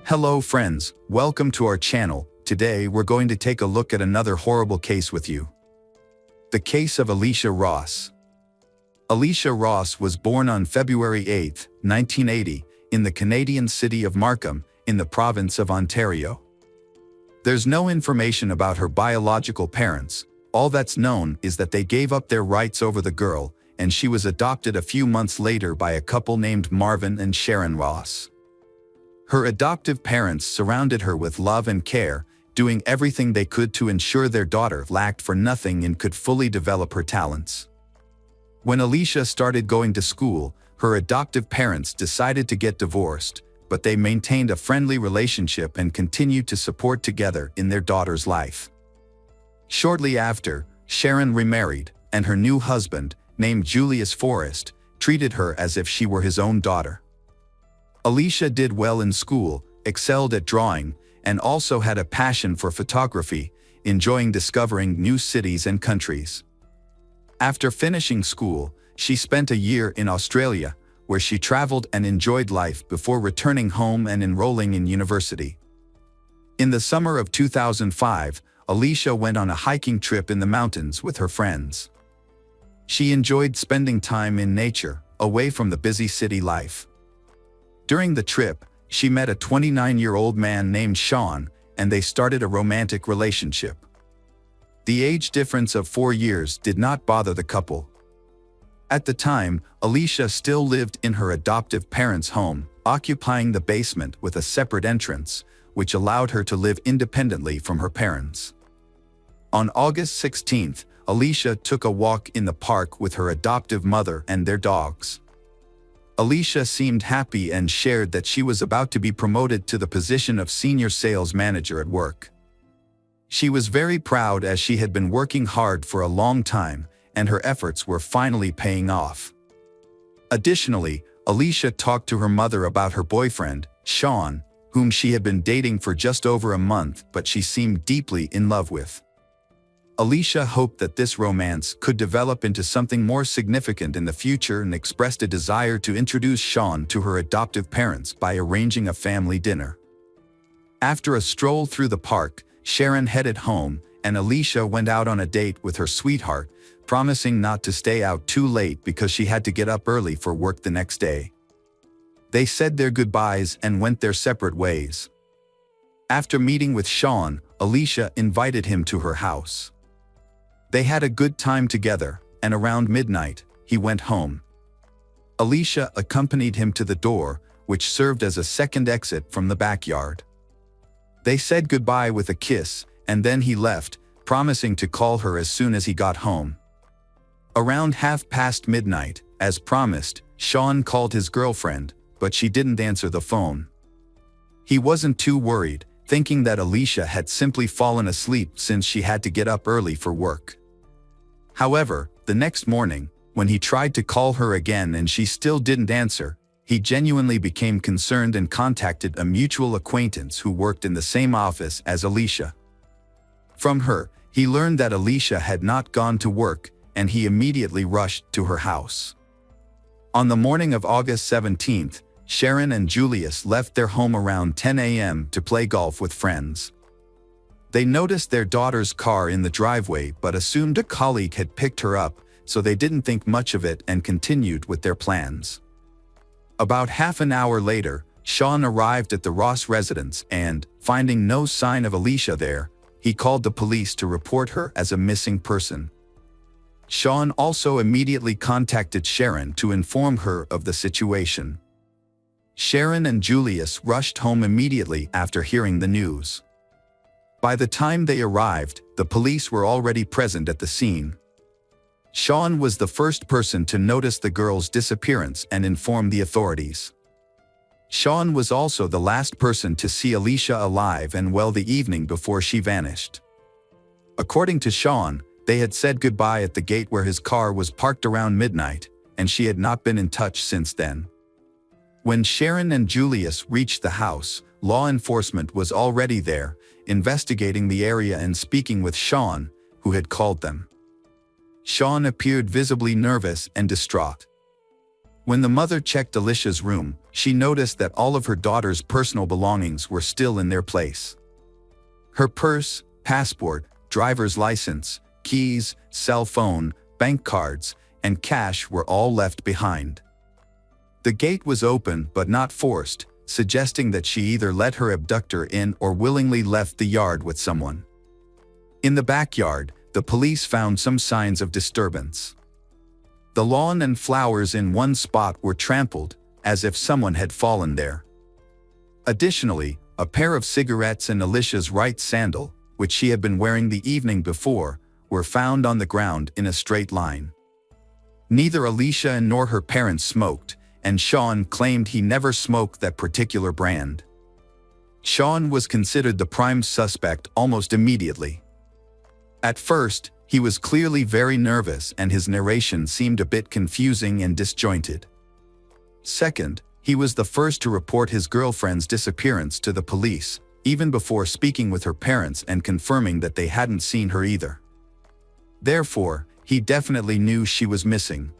Hello friends, welcome to our channel. Today we're going to take a look at another horrible case with you. The case of Alicia Ross. Alicia Ross was born on February 8, 1980, in the Canadian city of Markham, in the province of Ontario. There's no information about her biological parents. All that's known is that they gave up their rights over the girl, and she was adopted a few months later by a couple named Marvin and Sharon Ross. Her adoptive parents surrounded her with love and care, doing everything they could to ensure their daughter lacked for nothing and could fully develop her talents. When Alicia started going to school, her adoptive parents decided to get divorced, but they maintained a friendly relationship and continued to support together in their daughter's life. Shortly after, Sharon remarried, and her new husband, named Julius Forrest, treated her as if she were his own daughter. Alicia did well in school, excelled at drawing, and also had a passion for photography, enjoying discovering new cities and countries. After finishing school, she spent a year in Australia, where she traveled and enjoyed life before returning home and enrolling in university. In the summer of 2005, Alicia went on a hiking trip in the mountains with her friends. She enjoyed spending time in nature, away from the busy city life. During the trip, she met a 29-year-old man named Sean, and they started a romantic relationship. The age difference of 4 years did not bother the couple. At the time, Alicia still lived in her adoptive parents' home, occupying the basement with a separate entrance, which allowed her to live independently from her parents. On August 16th, Alicia took a walk in the park with her adoptive mother and their dogs. Alicia seemed happy and shared that she was about to be promoted to the position of senior sales manager at work. She was very proud as she had been working hard for a long time, and her efforts were finally paying off. Additionally, Alicia talked to her mother about her boyfriend, Sean, whom she had been dating for just over a month but she seemed deeply in love with. Alicia hoped that this romance could develop into something more significant in the future and expressed a desire to introduce Sean to her adoptive parents by arranging a family dinner. After a stroll through the park, Sharon headed home, and Alicia went out on a date with her sweetheart, promising not to stay out too late because she had to get up early for work the next day. They said their goodbyes and went their separate ways. After meeting with Sean, Alicia invited him to her house. They had a good time together, and around midnight, he went home. Alicia accompanied him to the door, which served as a second exit from the backyard. They said goodbye with a kiss, and then he left, promising to call her as soon as he got home. Around midnight, as promised, Sean called his girlfriend, but she didn't answer the phone. He wasn't too worried, thinking that Alicia had simply fallen asleep since she had to get up early for work. However, the next morning, when he tried to call her again and she still didn't answer, he genuinely became concerned and contacted a mutual acquaintance who worked in the same office as Alicia. From her, he learned that Alicia had not gone to work, and he immediately rushed to her house. On the morning of August 17th, Sharon and Julius left their home around 10 a.m. to play golf with friends. They noticed their daughter's car in the driveway but assumed a colleague had picked her up, so they didn't think much of it and continued with their plans. About half an hour later, Sean arrived at the Ross residence and, finding no sign of Alicia there, he called the police to report her as a missing person. Sean also immediately contacted Sharon to inform her of the situation. Sharon and Julius rushed home immediately after hearing the news. By the time they arrived, the police were already present at the scene. Sean was the first person to notice the girl's disappearance and inform the authorities. Sean was also the last person to see Alicia alive and well the evening before she vanished. According to Sean, they had said goodbye at the gate where his car was parked around midnight, and she had not been in touch since then. When Sharon and Julius reached the house, law enforcement was already there, investigating the area and speaking with Sean, who had called them. Sean appeared visibly nervous and distraught. When the mother checked Alicia's room, she noticed that all of her daughter's personal belongings were still in their place. Her purse, passport, driver's license, keys, cell phone, bank cards, and cash were all left behind. The gate was open but not forced, suggesting that she either let her abductor in or willingly left the yard with someone. In the backyard, the police found some signs of disturbance. The lawn and flowers in one spot were trampled, as if someone had fallen there. Additionally, a pair of cigarettes and Alicia's right sandal, which she had been wearing the evening before, were found on the ground in a straight line. Neither Alicia nor her parents smoked, and Sean claimed he never smoked that particular brand. Sean was considered the prime suspect almost immediately. At first, he was clearly very nervous and his narration seemed a bit confusing and disjointed. Second, he was the first to report his girlfriend's disappearance to the police, even before speaking with her parents and confirming that they hadn't seen her either. Therefore, he definitely knew she was missing.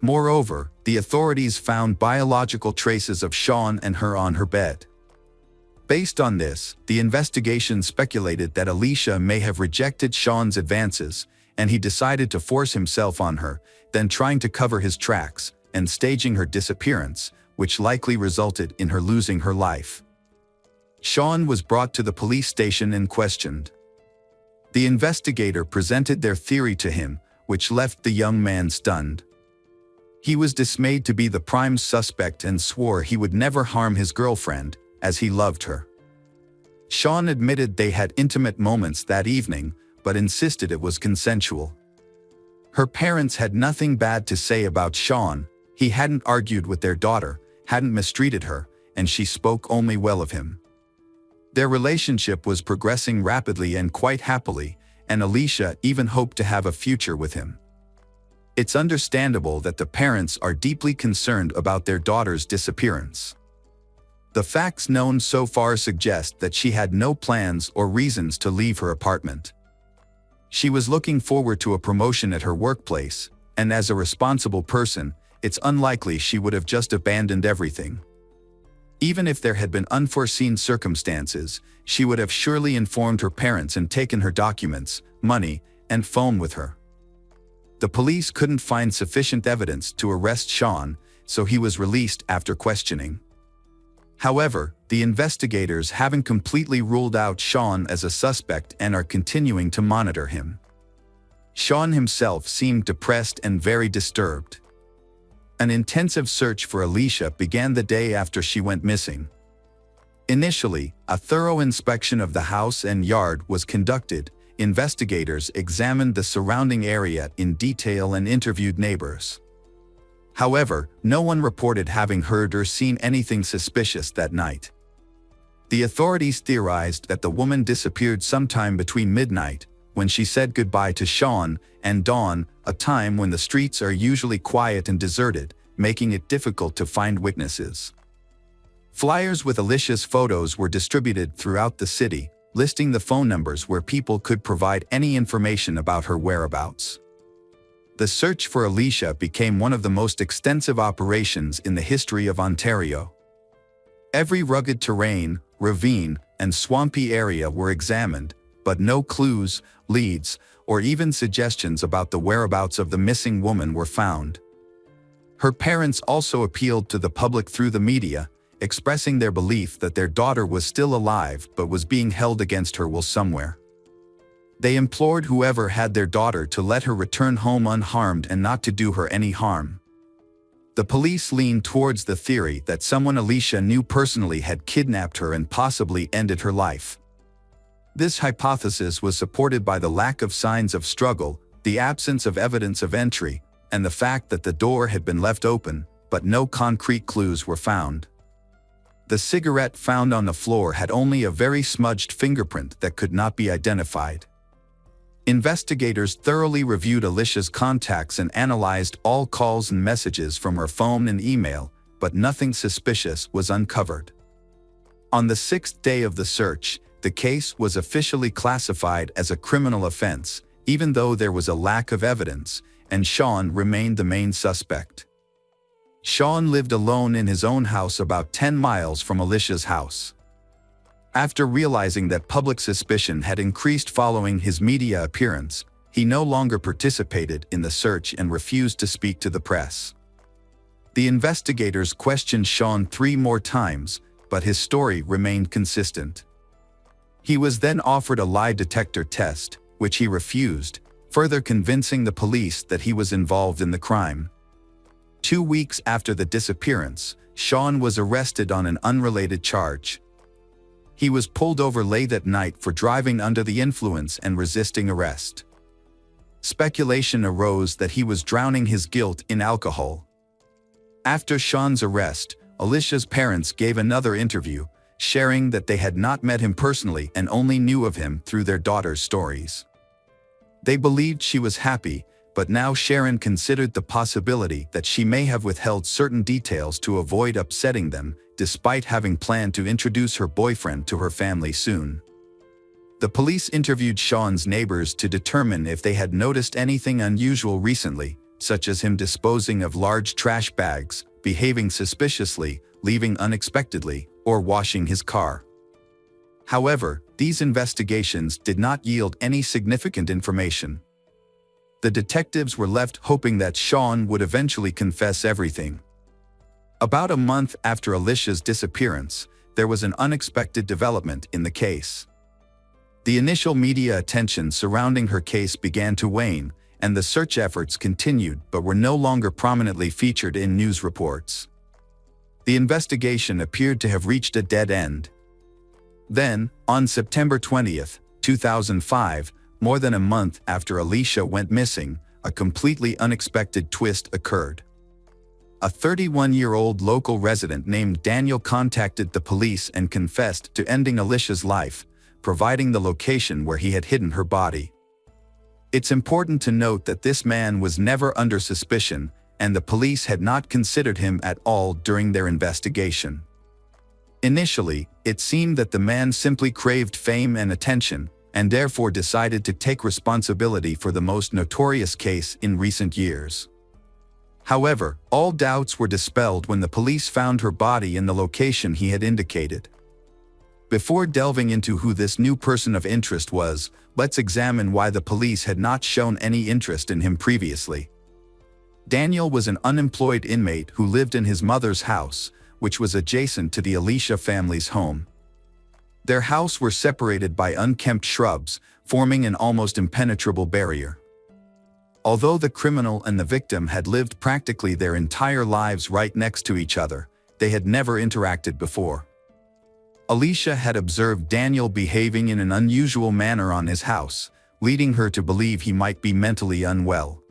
Moreover, the authorities found biological traces of Sean and her on her bed. Based on this, the investigation speculated that Alicia may have rejected Sean's advances, and he decided to force himself on her, then trying to cover his tracks, and staging her disappearance, which likely resulted in her losing her life. Sean was brought to the police station and questioned. The investigator presented their theory to him, which left the young man stunned. He was dismayed to be the prime suspect and swore he would never harm his girlfriend, as he loved her. Sean admitted they had intimate moments that evening, but insisted it was consensual. Her parents had nothing bad to say about Sean. He hadn't argued with their daughter, hadn't mistreated her, and she spoke only well of him. Their relationship was progressing rapidly and quite happily, and Alicia even hoped to have a future with him. It's understandable that the parents are deeply concerned about their daughter's disappearance. The facts known so far suggest that she had no plans or reasons to leave her apartment. She was looking forward to a promotion at her workplace, and as a responsible person, it's unlikely she would have just abandoned everything. Even if there had been unforeseen circumstances, she would have surely informed her parents and taken her documents, money, and phone with her. The police couldn't find sufficient evidence to arrest Sean, so he was released after questioning. However, the investigators haven't completely ruled out Sean as a suspect and are continuing to monitor him. Sean himself seemed depressed and very disturbed. An intensive search for Alicia began the day after she went missing. Initially, a thorough inspection of the house and yard was conducted. Investigators examined the surrounding area in detail and interviewed neighbors. However, no one reported having heard or seen anything suspicious that night. The authorities theorized that the woman disappeared sometime between midnight, when she said goodbye to Sean, and dawn, a time when the streets are usually quiet and deserted, making it difficult to find witnesses. Flyers with Alicia's photos were distributed throughout the city, listing the phone numbers where people could provide any information about her whereabouts. The search for Alicia became one of the most extensive operations in the history of Ontario. Every rugged terrain, ravine, and swampy area were examined, but no clues, leads, or even suggestions about the whereabouts of the missing woman were found. Her parents also appealed to the public through the media, expressing their belief that their daughter was still alive but was being held against her will somewhere. They implored whoever had their daughter to let her return home unharmed and not to do her any harm. The police leaned towards the theory that someone Alicia knew personally had kidnapped her and possibly ended her life. This hypothesis was supported by the lack of signs of struggle, the absence of evidence of entry, and the fact that the door had been left open, but no concrete clues were found. The cigarette found on the floor had only a very smudged fingerprint that could not be identified. Investigators thoroughly reviewed Alicia's contacts and analyzed all calls and messages from her phone and email, but nothing suspicious was uncovered. On the sixth day of the search, the case was officially classified as a criminal offense, even though there was a lack of evidence, and Sean remained the main suspect. Sean lived alone in his own house about 10 miles from Alicia's house. After realizing that public suspicion had increased following his media appearance, he no longer participated in the search and refused to speak to the press. The investigators questioned Sean 3 more times, but his story remained consistent. He was then offered a lie detector test, which he refused, further convincing the police that he was involved in the crime. 2 weeks after the disappearance, Sean was arrested on an unrelated charge. He was pulled over late at night for driving under the influence and resisting arrest. Speculation arose that he was drowning his guilt in alcohol. After Sean's arrest, Alicia's parents gave another interview, sharing that they had not met him personally and only knew of him through their daughter's stories. They believed she was happy, but now Sharon considered the possibility that she may have withheld certain details to avoid upsetting them, despite having planned to introduce her boyfriend to her family soon. The police interviewed Sean's neighbors to determine if they had noticed anything unusual recently, such as him disposing of large trash bags, behaving suspiciously, leaving unexpectedly, or washing his car. However, these investigations did not yield any significant information. The detectives were left hoping that Sean would eventually confess everything. About a month after Alicia's disappearance, there was an unexpected development in the case. The initial media attention surrounding her case began to wane, and the search efforts continued but were no longer prominently featured in news reports. The investigation appeared to have reached a dead end. Then, on September 20th, 2005, more than a month after Alicia went missing, a completely unexpected twist occurred. A 31-year-old local resident named Daniel contacted the police and confessed to ending Alicia's life, providing the location where he had hidden her body. It's important to note that this man was never under suspicion, and the police had not considered him at all during their investigation. Initially, it seemed that the man simply craved fame and attention, and therefore decided to take responsibility for the most notorious case in recent years. However, all doubts were dispelled when the police found her body in the location he had indicated. Before delving into who this new person of interest was, let's examine why the police had not shown any interest in him previously. Daniel was an unemployed inmate who lived in his mother's house, which was adjacent to the Alicia family's home. Their house were separated by unkempt shrubs, forming an almost impenetrable barrier. Although the criminal and the victim had lived practically their entire lives right next to each other, they had never interacted before. Alicia had observed Daniel behaving in an unusual manner on his house, leading her to believe he might be mentally unwell.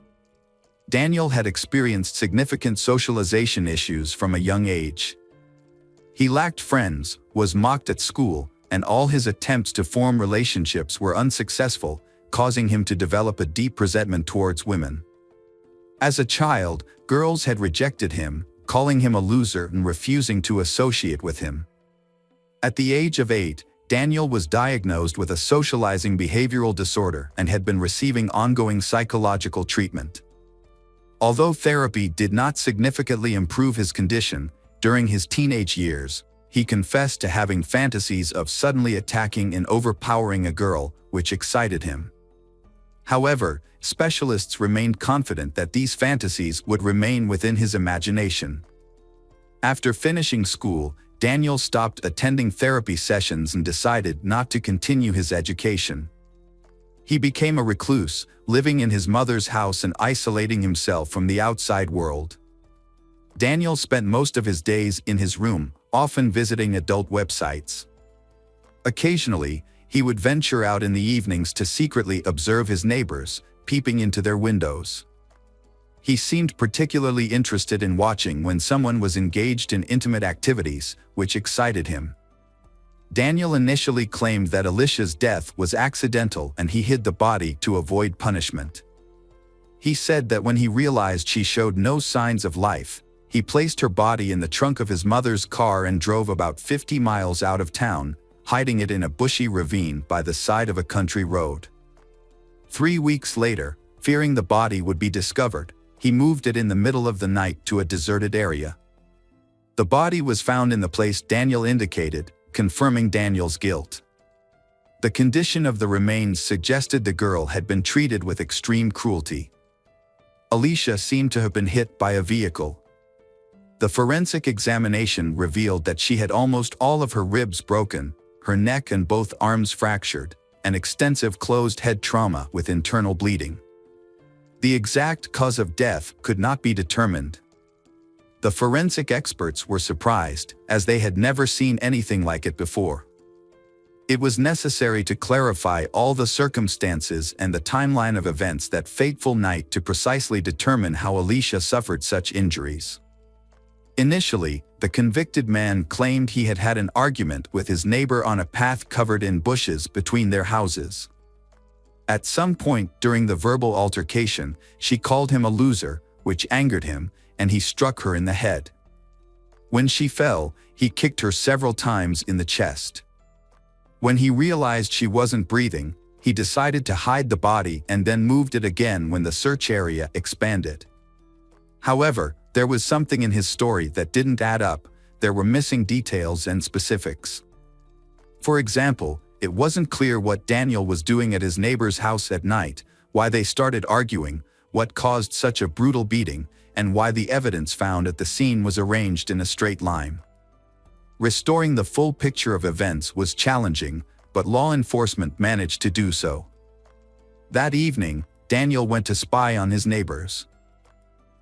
Daniel had experienced significant socialization issues from a young age. He lacked friends, was mocked at school, and all his attempts to form relationships were unsuccessful, causing him to develop a deep resentment towards women. As a child, girls had rejected him, calling him a loser and refusing to associate with him. At the age of 8, Daniel was diagnosed with a socializing behavioral disorder and had been receiving ongoing psychological treatment. Although therapy did not significantly improve his condition, during his teenage years, he confessed to having fantasies of suddenly attacking and overpowering a girl, which excited him. However, specialists remained confident that these fantasies would remain within his imagination. After finishing school, Daniel stopped attending therapy sessions and decided not to continue his education. He became a recluse, living in his mother's house and isolating himself from the outside world. Daniel spent most of his days in his room, often visiting adult websites. Occasionally, he would venture out in the evenings to secretly observe his neighbors, peeping into their windows. He seemed particularly interested in watching when someone was engaged in intimate activities, which excited him. Daniel initially claimed that Alicia's death was accidental and he hid the body to avoid punishment. He said that when he realized she showed no signs of life, he placed her body in the trunk of his mother's car and drove about 50 miles out of town, hiding it in a bushy ravine by the side of a country road. 3 weeks later, fearing the body would be discovered, he moved it in the middle of the night to a deserted area. The body was found in the place Daniel indicated, confirming Daniel's guilt. The condition of the remains suggested the girl had been treated with extreme cruelty. Alicia seemed to have been hit by a vehicle. The forensic examination revealed that she had almost all of her ribs broken, her neck and both arms fractured, and extensive closed head trauma with internal bleeding. The exact cause of death could not be determined. The forensic experts were surprised, as they had never seen anything like it before. It was necessary to clarify all the circumstances and the timeline of events that fateful night to precisely determine how Alicia suffered such injuries. Initially, the convicted man claimed he had had an argument with his neighbor on a path covered in bushes between their houses. At some point during the verbal altercation, she called him a loser, which angered him, and he struck her in the head. When she fell, he kicked her several times in the chest. When he realized she wasn't breathing, he decided to hide the body and then moved it again when the search area expanded. However, there was something in his story that didn't add up. There were missing details and specifics. For example, it wasn't clear what Daniel was doing at his neighbor's house at night, why they started arguing, what caused such a brutal beating, and why the evidence found at the scene was arranged in a straight line. Restoring the full picture of events was challenging, but law enforcement managed to do so. That evening, Daniel went to spy on his neighbors.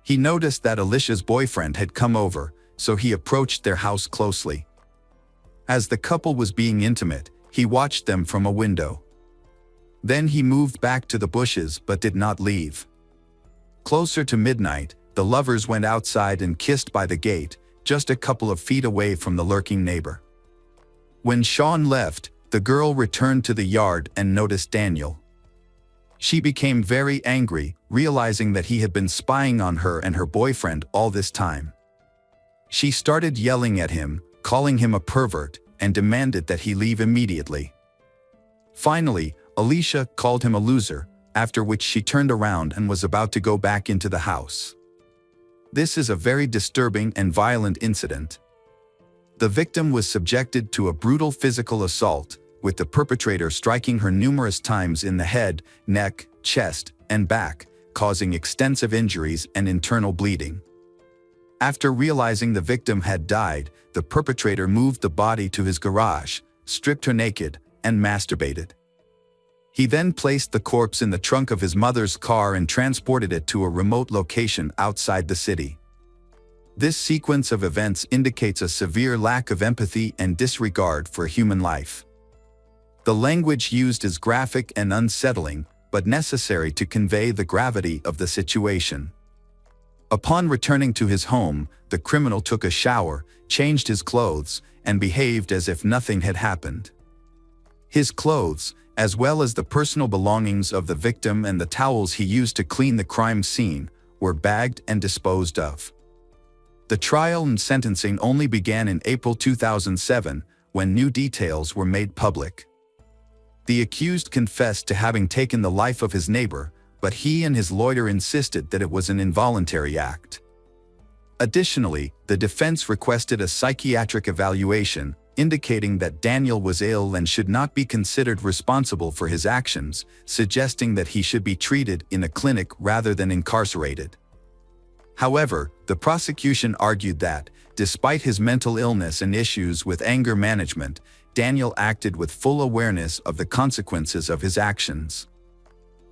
He noticed that Alicia's boyfriend had come over, so he approached their house closely. As the couple was being intimate, he watched them from a window. Then he moved back to the bushes but did not leave. Closer to midnight, the lovers went outside and kissed by the gate, just a couple of feet away from the lurking neighbor. When Sean left, the girl returned to the yard and noticed Daniel. She became very angry, realizing that he had been spying on her and her boyfriend all this time. She started yelling at him, calling him a pervert, and demanded that he leave immediately. Finally, Alicia called him a loser, after which she turned around and was about to go back into the house. This is a very disturbing and violent incident. The victim was subjected to a brutal physical assault, with the perpetrator striking her numerous times in the head, neck, chest, and back, causing extensive injuries and internal bleeding. After realizing the victim had died, the perpetrator moved the body to his garage, stripped her naked, and masturbated. He then placed the corpse in the trunk of his mother's car and transported it to a remote location outside the city. This sequence of events indicates a severe lack of empathy and disregard for human life. The language used is graphic and unsettling, but necessary to convey the gravity of the situation. Upon returning to his home, the criminal took a shower, changed his clothes, and behaved as if nothing had happened. His clothes, as well as the personal belongings of the victim and the towels he used to clean the crime scene, were bagged and disposed of. The trial and sentencing only began in April 2007, when new details were made public. The accused confessed to having taken the life of his neighbor, but he and his lawyer insisted that it was an involuntary act. Additionally, the defense requested a psychiatric evaluation, indicating that Daniel was ill and should not be considered responsible for his actions, suggesting that he should be treated in a clinic rather than incarcerated. However, the prosecution argued that, despite his mental illness and issues with anger management, Daniel acted with full awareness of the consequences of his actions.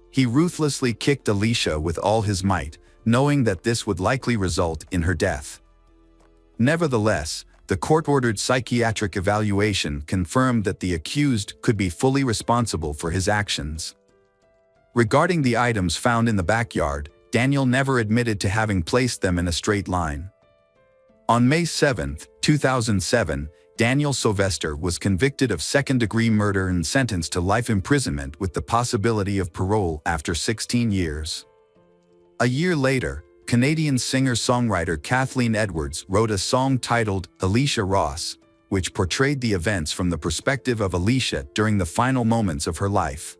He ruthlessly kicked Alicia with all his might, knowing that this would likely result in her death. Nevertheless, the court-ordered psychiatric evaluation confirmed that the accused could be fully responsible for his actions. Regarding the items found in the backyard, Daniel never admitted to having placed them in a straight line. On May 7, 2007, Daniel Sylvester was convicted of second-degree murder and sentenced to life imprisonment with the possibility of parole after 16 years. A year later, Canadian singer-songwriter Kathleen Edwards wrote a song titled Alicia Ross, which portrayed the events from the perspective of Alicia during the final moments of her life.